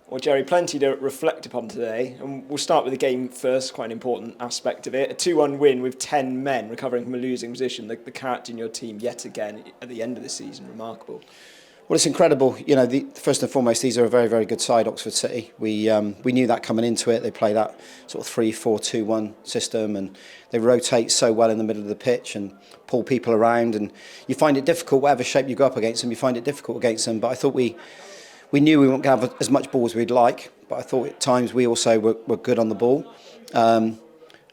Well, Jerry, plenty to reflect upon today, and we'll start with the game first, quite an important aspect of it. A 2-1 win with 10 men recovering from a losing position. The character in your team, yet again, at the end of the season, remarkable. Well, it's incredible. You know, first and foremost, these are a very, very good side, Oxford City. We knew that coming into it. They play that sort of 3-4-2-1 system, and they rotate so well in the middle of the pitch and pull people around. And you find it difficult, whatever shape you go up against them, you find it difficult against them. But I thought we knew we weren't going to have as much ball as we'd like. But I thought at times we also were good on the ball. And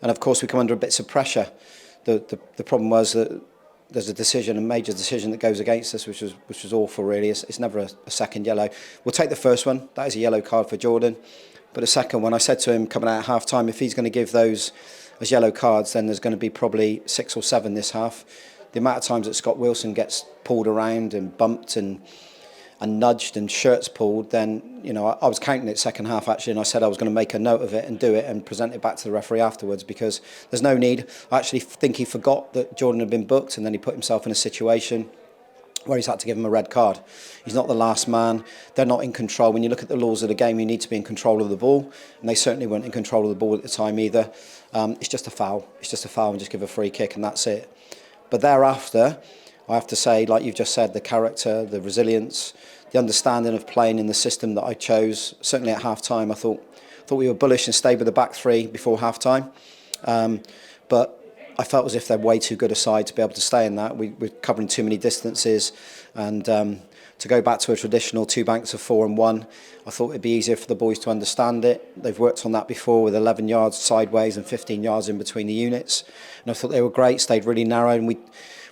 of course, we come under a bit of pressure. The problem was that there's a major decision that goes against us, which was awful really. It's never a second yellow. We'll take the first one. That is a yellow card for Jordan. But the second one, I said to him coming out at half time, if he's going to give those as yellow cards, then there's going to be probably 6 or 7 this half. The amount of times that Scott Wilson gets pulled around and bumped and nudged and shirts pulled, then, you know, I was counting it second half actually, and I said I was going to make a note of it and do it and present it back to the referee afterwards, because there's no need. I actually think he forgot that Jordan had been booked, and then he put himself in a situation where he's had to give him a red card. He's not the last man. They're not in control. When you look at the laws of the game, you need to be in control of the ball, and they certainly weren't in control of the ball at the time either. It's just a foul. It's just a foul, and just give a free kick, and that's it. But thereafter, I have to say, like you've just said, the character, the resilience, the understanding of playing in the system that I chose. Certainly at half time, I thought we were bullish and stayed with the back three before half time. But I felt as if they're way too good a side to be able to stay in that. We're covering too many distances, and to go back to a traditional 2 banks of 4 and 1, I thought it'd be easier for the boys to understand it. They've worked on that before with 11 yards sideways and 15 yards in between the units, and I thought they were great. Stayed really narrow, and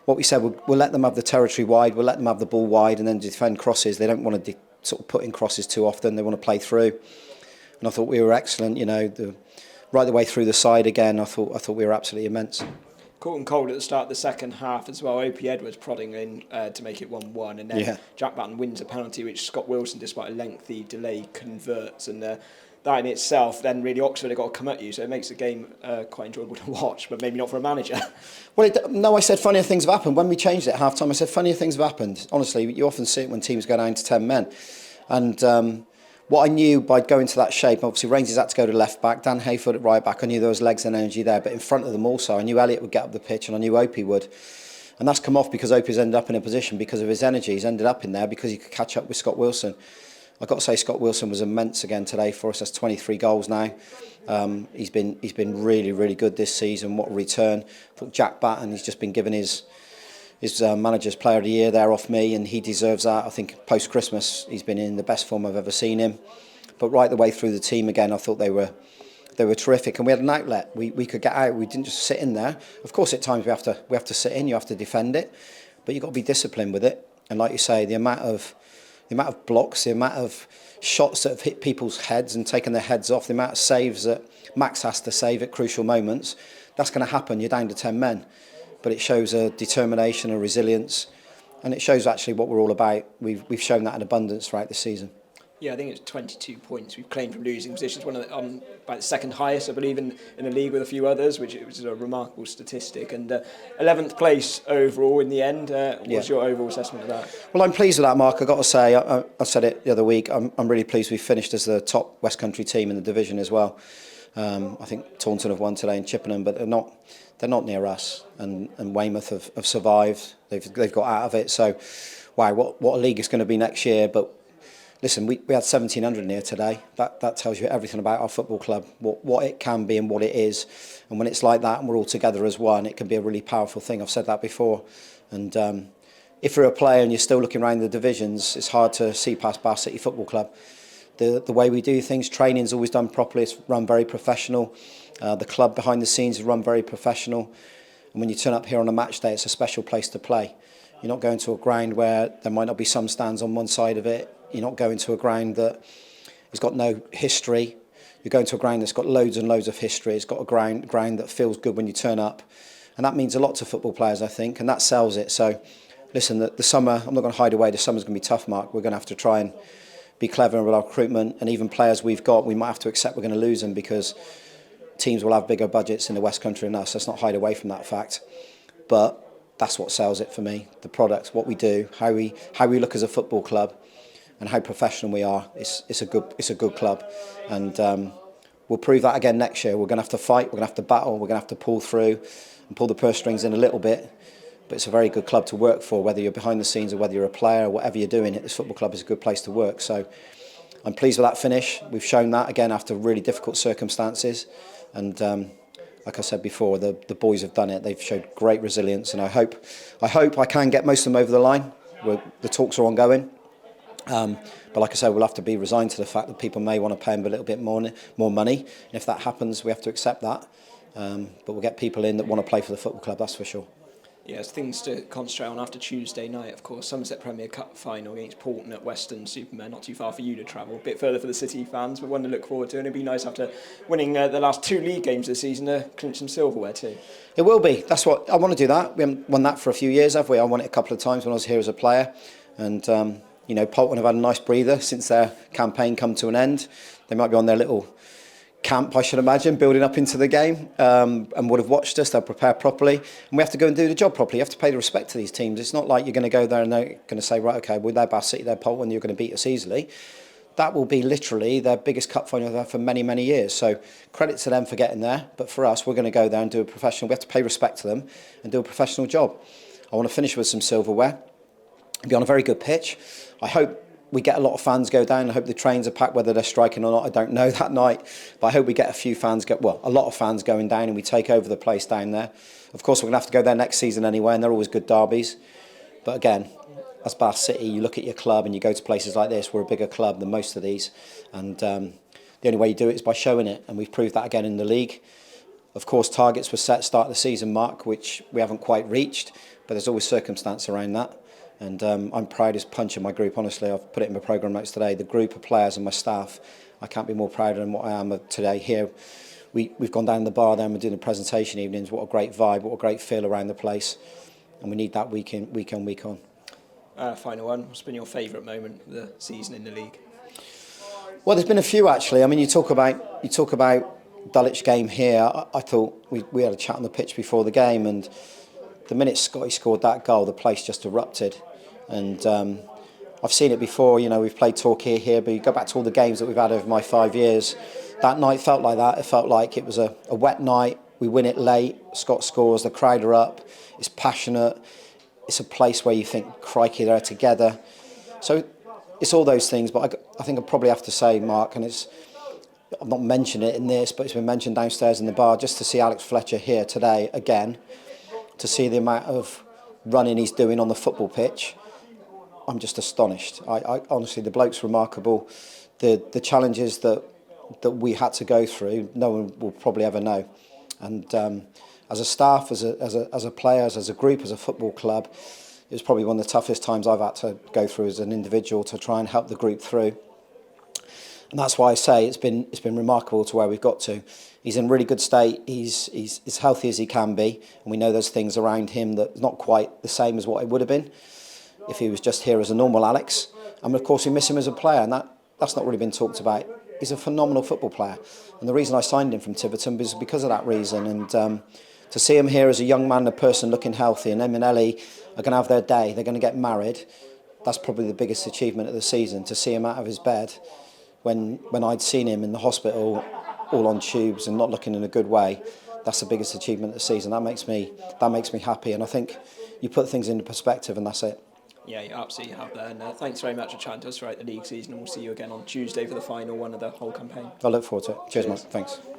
what we said, we'll let them have the territory wide, we'll let them have the ball wide, and then defend crosses. They don't want to sort of put in crosses too often. They want to play through, and I thought we were excellent. You know, right the way through the side again. I thought we were absolutely immense. Caught and cold at the start of the second half as well. Opie Edwards prodding in to make it 1-1, and then Jack Batten wins a penalty, which Scott Wilson, despite a lengthy delay, converts, and that in itself, then really Oxford have got to come at you, so it makes the game quite enjoyable to watch, but maybe not for a manager. Well, no, I said funnier things have happened. When we changed it at half time, I said funnier things have happened. Honestly, you often see it when teams go down to 10 men. And what I knew by going to that shape, obviously Rangers had to go to left back, Dan Hayford at right back. I knew there was legs and energy there, but in front of them also, I knew Elliott would get up the pitch, and I knew Opie would. And that's come off because Opie's ended up in a position because of his energy. He's ended up in there because he could catch up with Scott Wilson. I've got to say Scott Wilson was immense again today for us. That's 23 goals now. He's been really, really good this season. What a return. I thought Jack Batten, he's just been given his manager's player of the year there off me, and he deserves that. I think post-Christmas he's been in the best form I've ever seen him. But right the way through the team again, I thought they were terrific, and we had an outlet. We could get out. We didn't just sit in there. Of course, at times we have to sit in. You have to defend it, but you've got to be disciplined with it. And like you say, the amount of blocks, the amount of shots that have hit people's heads and taken their heads off, the amount of saves that Max has to save at crucial moments, that's going to happen. You're down to 10 men. But it shows a determination, a resilience, and it shows actually what we're all about. We've shown that in abundance throughout the season. Yeah, I think it's 22 points we've claimed from losing positions, one of the, about the second highest, I believe, in the league with a few others, which is a remarkable statistic. And 11th place overall in the end. What's your overall assessment of that? Well, I'm pleased with that, Mark. I've got to say, I said it the other week, I'm really pleased we finished as the top West Country team in the division as well. I think Taunton have won today in Chippenham, but they're not near us, and Weymouth have survived. They've got out of it. So, wow, what a league it's going to be next year. But listen, we had 1,700 in here today. That tells you everything about our football club, what it can be and what it is. And when it's like that and we're all together as one, it can be a really powerful thing. I've said that before. And if you're a player and you're still looking around the divisions, it's hard to see past Bath City Football Club. The way we do things, training's always done properly. It's run very professional. The club behind the scenes is run very professional. And when you turn up here on a match day, it's a special place to play. You're not going to a ground where there might not be some stands on one side of it. You're not going to a ground that has got no history. You're going to a ground that's got loads and loads of history. It's got a ground that feels good when you turn up. And that means a lot to football players, I think, and that sells it. So, listen, the summer, I'm not going to hide away, the summer's going to be tough, Mark. We're going to have to try and be clever with our recruitment, and even players we've got, we might have to accept we're going to lose them because teams will have bigger budgets in the West Country than us. Let's not hide away from that fact. But that's what sells it for me, the product, what we do, how we look as a football club. and how professional we are. It's a good club, and we'll prove that again next year. We're going to have to fight, we're going to have to battle, we're going to have to pull through and pull the purse strings in a little bit. But it's a very good club to work for, whether you're behind the scenes or whether you're a player or whatever you're doing. This football club is a good place to work. So I'm pleased with that finish. We've shown that again after really difficult circumstances, and like I said before, the boys have done it. They've showed great resilience, and I hope I can get most of them over the line. The talks are ongoing. But like I said, we'll have to be resigned to the fact that people may want to pay them a little bit more money. And if that happens, we have to accept that. But we'll get people in that want to play for the football club, that's for sure. Yeah, it's things to concentrate on after Tuesday night, of course. Somerset Premier Cup final against Portland at Western Supermare, not too far for you to travel. A bit further for the City fans, but one to look forward to. And it'd be nice after winning the last 2 league games this season to clinch some silverware too. It will be. That's what I want to do. That we haven't won that for a few years, have we? I won it a couple of times when I was here as a player, and Bolton have had a nice breather since their campaign come to an end. They might be on their little camp, I should imagine, building up into the game, and would have watched us. They'll prepare properly, and we have to go and do the job properly. You have to pay the respect to these teams. It's not like you're going to go there and they're going to say, right, okay, well, they're Bath City, they're Bolton, you're going to beat us easily. That will be literally their biggest cup final they've had for many, many years. So credit to them for getting there. But for us, we're going to go there and do a professional. We have to pay respect to them and do a professional job. I want to finish with some silverware. Be on a very good pitch. I hope we get a lot of fans go down. I hope the trains are packed, whether they're striking or not, I don't know that night. But I hope we get a lot of fans going down and we take over the place down there. Of course, we're going to have to go there next season anyway, and they're always good derbies. But again, as Bath City, you look at your club and you go to places like this. We're a bigger club than most of these. And the only way you do it is by showing it. And we've proved that again in the league. Of course, targets were set start of the season, Mark, which we haven't quite reached. But there's always circumstance around that. And I'm proud as punch in my group, honestly. I've put it in my programme notes today. The group of players and my staff, I can't be more proud than what I am today here. We've gone down the bar there and we're doing the presentation evenings. What a great vibe, what a great feel around the place. And we need that week on. Final one, what's been your favourite moment of the season in the league? Well, there's been a few actually. I mean, you talk about Dulwich game here. I thought we had a chat on the pitch before the game, and the minute Scotty scored that goal, the place just erupted. And I've seen it before, we've played Torquay here, but you go back to all the games that we've had over my 5 years, that night felt like that. It felt like it was a wet night, we win it late, Scott scores, the crowd are up, it's passionate, it's a place where you think, crikey, they're together. So it's all those things, but I think I probably have to say, Mark, and I've not mentioned it in this, but it's been mentioned downstairs in the bar, just to see Alex Fletcher here today again, to see the amount of running he's doing on the football pitch, I'm just astonished. I honestly, the bloke's remarkable. The challenges that we had to go through, no one will probably ever know. And as a staff, as a players, as a group, as a football club, it was probably one of the toughest times I've had to go through as an individual to try and help the group through. And that's why I say it's been remarkable to where we've got to. He's in really good state. He's as healthy as he can be, and we know there's things around him that's not quite the same as what it would have been if he was just here as a normal Alex. And of course we miss him as a player, and that's not really been talked about. He's a phenomenal football player, and the reason I signed him from Tiverton was because of that reason. And to see him here as a young man, a person looking healthy, and him and Ellie are going to have their day. They're going to get married. That's probably the biggest achievement of the season, to see him out of his bed when I'd seen him in the hospital, all on tubes and not looking in a good way. That's the biggest achievement of the season. That makes me happy, and I think you put things into perspective, and that's it. Yeah, you absolutely have there. And thanks very much for chatting to us throughout the league season, and we'll see you again on Tuesday for the final one of the whole campaign. I look forward to it. Cheers, mate. Thanks.